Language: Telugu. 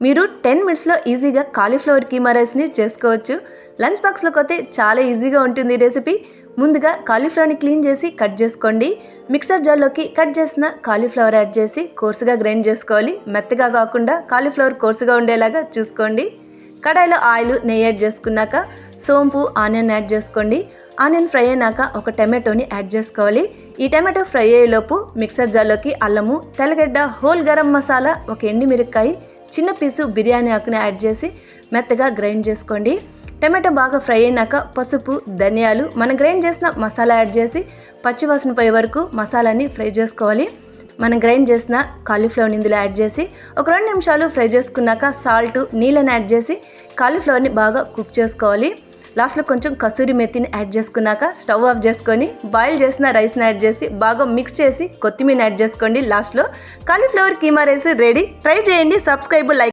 మీరు 10 మినిట్స్లో ఈజీగా కాలీఫ్లవర్ కీమా రైస్ని చేసుకోవచ్చు. లంచ్ బాక్స్లోకి అయితే చాలా ఈజీగా ఉంటుంది ఈ రెసిపీ. ముందుగా కాలీఫ్లవర్ని క్లీన్ చేసి కట్ చేసుకోండి. మిక్సర్ జార్లోకి కట్ చేసిన కాలీఫ్లవర్ యాడ్ చేసి కోర్సుగా గ్రైండ్ చేసుకోవాలి. మెత్తగా కాకుండా కాలీఫ్లవర్ కోర్సుగా ఉండేలాగా చూసుకోండి. కడాయిలో ఆయిల్, నెయ్యి యాడ్ చేసుకున్నాక సోంపు, ఆనియన్ యాడ్ చేసుకోండి. ఆనియన్ ఫ్రై అయినాక ఒక టమాటోని యాడ్ చేసుకోవాలి. ఈ టమాటో ఫ్రై అయ్యేలోపు మిక్సర్ జార్లోకి అల్లము, తెల్లగడ్డ, హోల్ గరం మసాలా, ఒక ఎండుమిరపకాయ, చిన్న పీసు బిర్యానీ ఆకుని యాడ్ చేసి మెత్తగా గ్రైండ్ చేసుకోండి. టమాటో బాగా ఫ్రై అయినాక పసుపు, ధనియాలు, మనం గ్రైండ్ చేసిన మసాలా యాడ్ చేసి పచ్చివాసన పోయే వరకు మసాలాని ఫ్రై చేసుకోవాలి. మనం గ్రైండ్ చేసిన కాలీఫ్లవర్ని ఇందులో యాడ్ చేసి ఒక 2 నిమిషాలు ఫ్రై చేసుకున్నాక సాల్ట్, నీళ్ళని యాడ్ చేసి కాలీఫ్లవర్ని బాగా కుక్ చేసుకోవాలి. లాస్ట్లో కొంచెం కసూరి మెత్తిని యాడ్ చేసుకున్నాక స్టవ్ ఆఫ్ చేసుకొని బాయిల్ చేసిన రైస్ని యాడ్ చేసి బాగా మిక్స్ చేసి కొత్తిమీర యాడ్ చేసుకోండి. లాస్ట్లో cauliflower keema rice ready. Try చేయండి. Subscribe, like